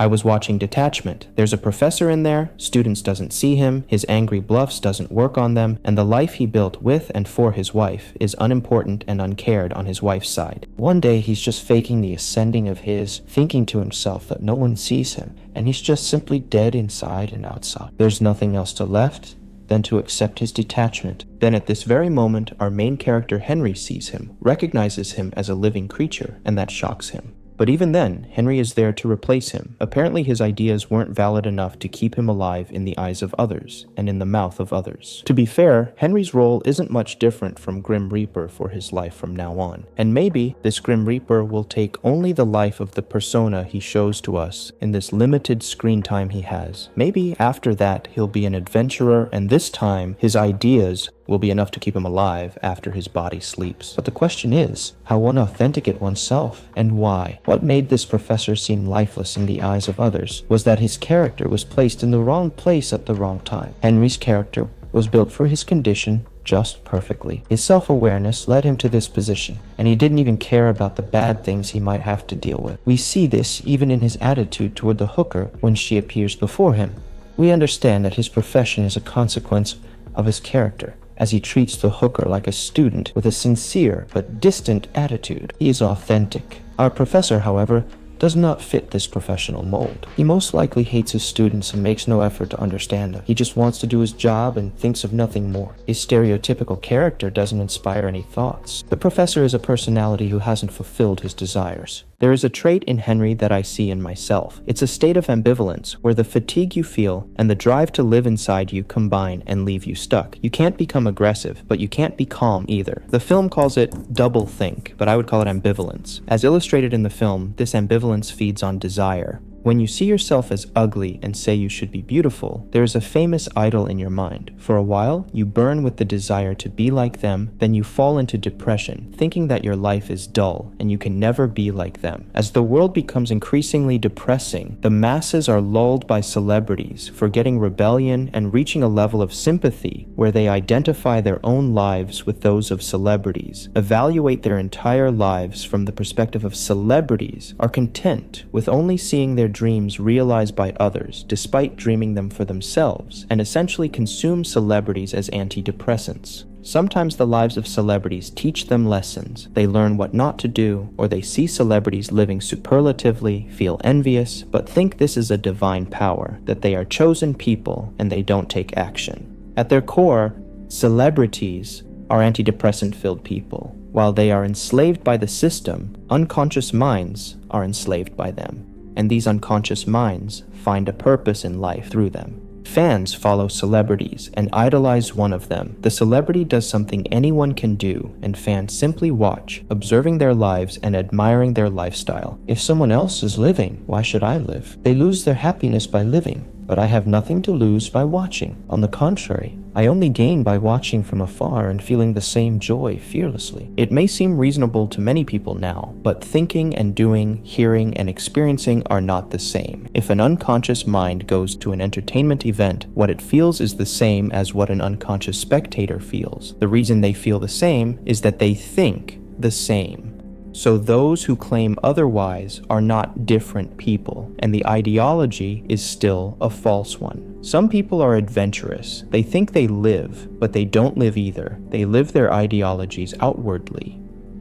I was watching Detachment. There's a professor in there, students doesn't see him, his angry bluffs doesn't work on them, and the life he built with and for his wife is unimportant and uncared on his wife's side. One day he's just faking the ascending of his, thinking to himself that no one sees him, and he's just simply dead inside and outside. There's nothing else to left than to accept his detachment. Then at this very moment, our main character Henry sees him, recognizes him as a living creature, and that shocks him. But even then, Henry is there to replace him. Apparently his ideas weren't valid enough to keep him alive in the eyes of others, and in the mouth of others. To be fair, Henry's role isn't much different from Grim Reaper for his life from now on. And maybe this Grim Reaper will take only the life of the persona he shows to us in this limited screen time he has. Maybe after that he'll be an adventurer, and this time his ideas will be enough to keep him alive after his body sleeps. But the question is, how one authenticate oneself, and why? What made this professor seem lifeless in the eyes of others was that his character was placed in the wrong place at the wrong time. Henry's character was built for his condition just perfectly. His self-awareness led him to this position, and he didn't even care about the bad things he might have to deal with. We see this even in his attitude toward the hooker when she appears before him. We understand that his profession is a consequence of his character, as he treats the hooker like a student with a sincere but distant attitude. He is authentic. Our professor, however, does not fit this professional mold. He most likely hates his students and makes no effort to understand them. He just wants to do his job and thinks of nothing more. His stereotypical character doesn't inspire any thoughts. The professor is a personality who hasn't fulfilled his desires. There is a trait in Henry that I see in myself. It's a state of ambivalence where the fatigue you feel and the drive to live inside you combine and leave you stuck. You can't become aggressive, but you can't be calm either. The film calls it double think, but I would call it ambivalence. As illustrated in the film, this ambivalence feeds on desire. When you see yourself as ugly and say you should be beautiful, there is a famous idol in your mind. For a while, you burn with the desire to be like them, then you fall into depression, thinking that your life is dull and you can never be like them. As the world becomes increasingly depressing, the masses are lulled by celebrities, forgetting rebellion and reaching a level of sympathy where they identify their own lives with those of celebrities, evaluate their entire lives from the perspective of celebrities, are content with only seeing their dreams realized by others despite dreaming them for themselves, and essentially consume celebrities as antidepressants. Sometimes the lives of celebrities teach them lessons. They learn what not to do, or they see celebrities living superlatively, feel envious, but think this is a divine power, that they are chosen people and they don't take action. At their core, celebrities are antidepressant-filled people. While they are enslaved by the system, unconscious minds are enslaved by them. And these unconscious minds find a purpose in life through them. Fans follow celebrities and idolize one of them. The celebrity does something anyone can do, and fans simply watch, observing their lives and admiring their lifestyle. If someone else is living, why should I live? They lose their happiness by living, but I have nothing to lose by watching. On the contrary, I only gain by watching from afar and feeling the same joy fearlessly. It may seem reasonable to many people now, but thinking and doing, hearing and experiencing are not the same. If an unconscious mind goes to an entertainment event, what it feels is the same as what an unconscious spectator feels. The reason they feel the same is that they think the same. So those who claim otherwise are not different people, and the ideology is still a false one. Some people are adventurous. They think they live, but they don't live either. They live their ideologies outwardly.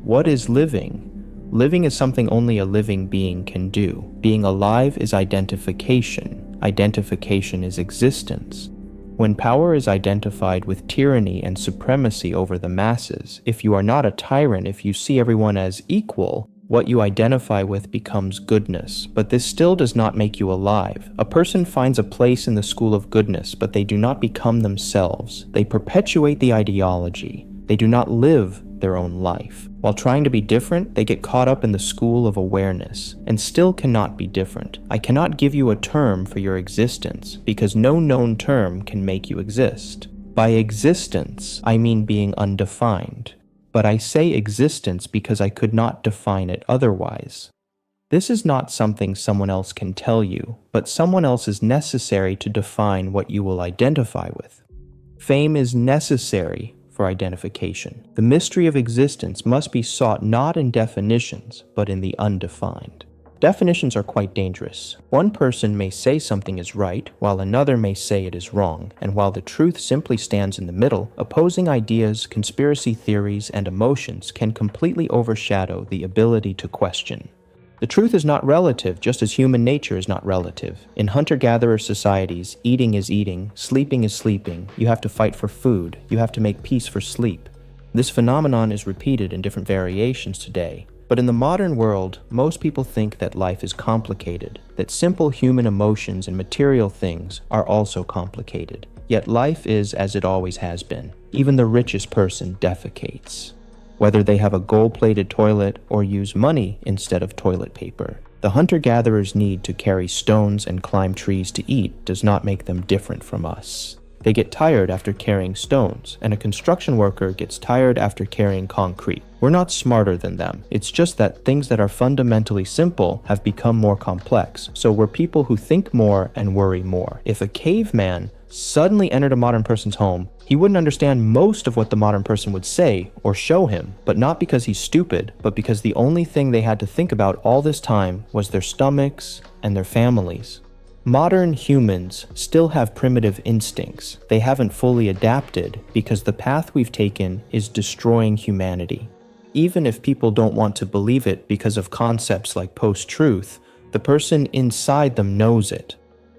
What is living? Living is something only a living being can do. Being alive is identification. Identification is existence. When power is identified with tyranny and supremacy over the masses, if you are not a tyrant, if you see everyone as equal, what you identify with becomes goodness. But this still does not make you alive. A person finds a place in the school of goodness, but they do not become themselves. They perpetuate the ideology. They do not live their own life. While trying to be different, they get caught up in the school of awareness, and still cannot be different. I cannot give you a term for your existence, because no known term can make you exist. By existence, I mean being undefined. But I say existence because I could not define it otherwise. This is not something someone else can tell you, but someone else is necessary to define what you will identify with. Fame is necessary for identification. The mystery of existence must be sought not in definitions, but in the undefined. Definitions are quite dangerous. One person may say something is right, while another may say it is wrong, and while the truth simply stands in the middle, opposing ideas, conspiracy theories, and emotions can completely overshadow the ability to question. The truth is not relative, just as human nature is not relative. In hunter-gatherer societies, eating is eating, sleeping is sleeping, you have to fight for food, you have to make peace for sleep. This phenomenon is repeated in different variations today. But in the modern world, most people think that life is complicated, that simple human emotions and material things are also complicated. Yet life is as it always has been. Even the richest person defecates, whether they have a gold-plated toilet or use money instead of toilet paper. The hunter-gatherer's need to carry stones and climb trees to eat does not make them different from us. They get tired after carrying stones, and a construction worker gets tired after carrying concrete. We're not smarter than them. It's just that things that are fundamentally simple have become more complex, so we're people who think more and worry more. If a caveman suddenly entered a modern person's home, he wouldn't understand most of what the modern person would say or show him, but not because he's stupid, but because the only thing they had to think about all this time was their stomachs and their families. Modern humans still have primitive instincts. They haven't fully adapted because the path we've taken is destroying humanity. Even if people don't want to believe it because of concepts like post-truth, the person inside them knows it.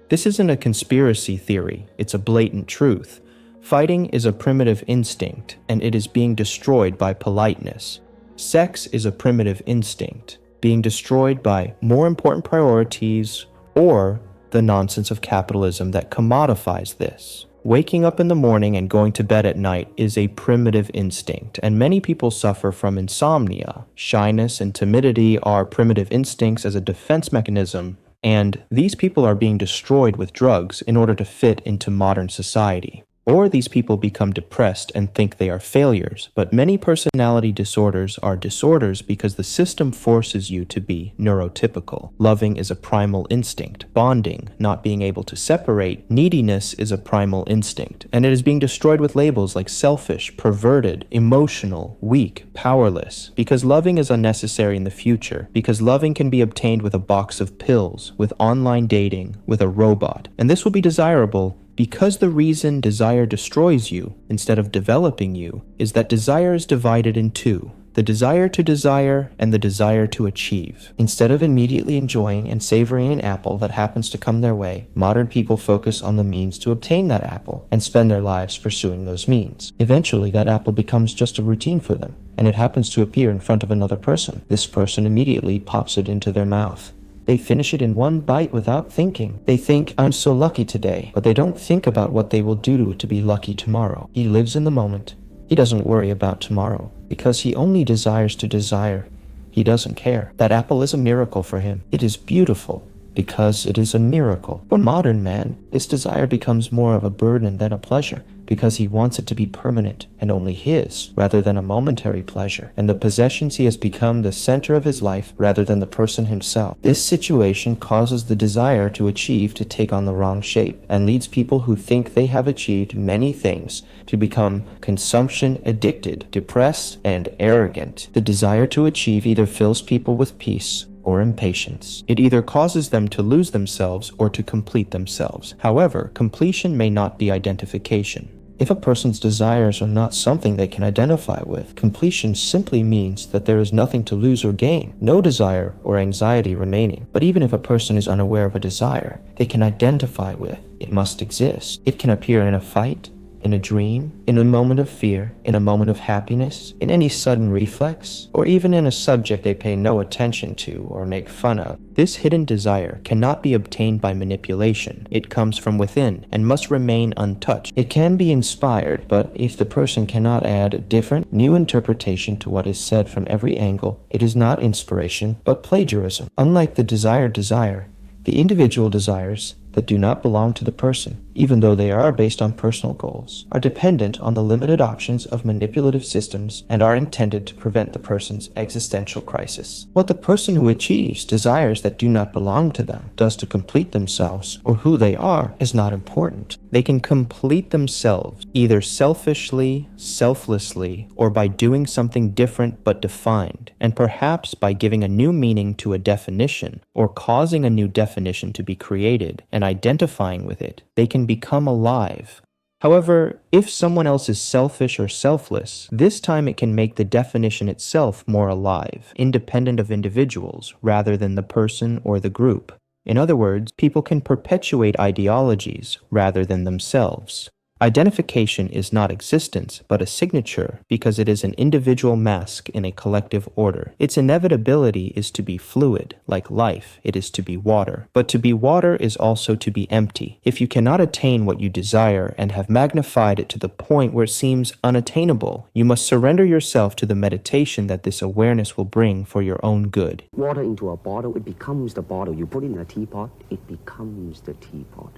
This isn't a conspiracy theory, it's a blatant truth. Fighting is a primitive instinct, and it is being destroyed by politeness. Sex is a primitive instinct, being destroyed by more important priorities or the nonsense of capitalism that commodifies this. Waking up in the morning and going to bed at night is a primitive instinct, and many people suffer from insomnia. Shyness and timidity are primitive instincts as a defense mechanism, and these people are being destroyed with drugs in order to fit into modern society. Or these people become depressed and think they are failures, but many personality disorders are disorders because the system forces you to be neurotypical. Loving is a primal instinct. Bonding, not being able to separate, neediness is a primal instinct, and it is being destroyed with labels like selfish, perverted, emotional, weak, powerless, because loving is unnecessary in the future, because loving can be obtained with a box of pills, with online dating, with a robot, and this will be desirable because the reason desire destroys you, instead of developing you, is that desire is divided in two. The desire to desire and the desire to achieve. Instead of immediately enjoying and savoring an apple that happens to come their way, modern people focus on the means to obtain that apple and spend their lives pursuing those means. Eventually, that apple becomes just a routine for them, and it happens to appear in front of another person. This person immediately pops it into their mouth. They finish it in one bite without thinking. They think, I'm so lucky today, but they don't think about what they will do to be lucky tomorrow. He lives in the moment. He doesn't worry about tomorrow, because he only desires to desire. He doesn't care. That apple is a miracle for him. It is beautiful, because it is a miracle. For modern man, this desire becomes more of a burden than a pleasure, because he wants it to be permanent and only his, rather than a momentary pleasure, and the possessions he has become the center of his life rather than the person himself. This situation causes the desire to achieve to take on the wrong shape, and leads people who think they have achieved many things to become consumption addicted, depressed, and arrogant. The desire to achieve either fills people with peace or impatience. It either causes them to lose themselves or to complete themselves. However, completion may not be identification. If a person's desires are not something they can identify with, completion simply means that there is nothing to lose or gain, no desire or anxiety remaining. But even if a person is unaware of a desire, they can identify with it must exist. It can appear in a fight, in a dream, in a moment of fear, in a moment of happiness, in any sudden reflex, or even in a subject they pay no attention to or make fun of. This hidden desire cannot be obtained by manipulation. It comes from within and must remain untouched. It can be inspired, but if the person cannot add a different, new interpretation to what is said from every angle, it is not inspiration, but plagiarism. Unlike the desired desire, the individual desires that do not belong to the person, even though they are based on personal goals, are dependent on the limited options of manipulative systems and are intended to prevent the person's existential crisis. What the person who achieves desires that do not belong to them does to complete themselves or who they are is not important. They can complete themselves either selfishly, selflessly, or by doing something different but defined, and perhaps by giving a new meaning to a definition, or causing a new definition to be created and identifying with it. They can become alive. However, if someone else is selfish or selfless, this time it can make the definition itself more alive, independent of individuals, rather than the person or the group. In other words, people can perpetuate ideologies rather than themselves. Identification is not existence, but a signature, because it is an individual mask in a collective order. Its inevitability is to be fluid, like life, it is to be water. But to be water is also to be empty. If you cannot attain what you desire and have magnified it to the point where it seems unattainable, you must surrender yourself to the meditation that this awareness will bring for your own good. Water into a bottle, it becomes the bottle. You put it in a teapot, it becomes the teapot.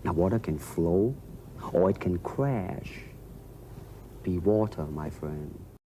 Now water can flow, or it can crash. Be water, my friend.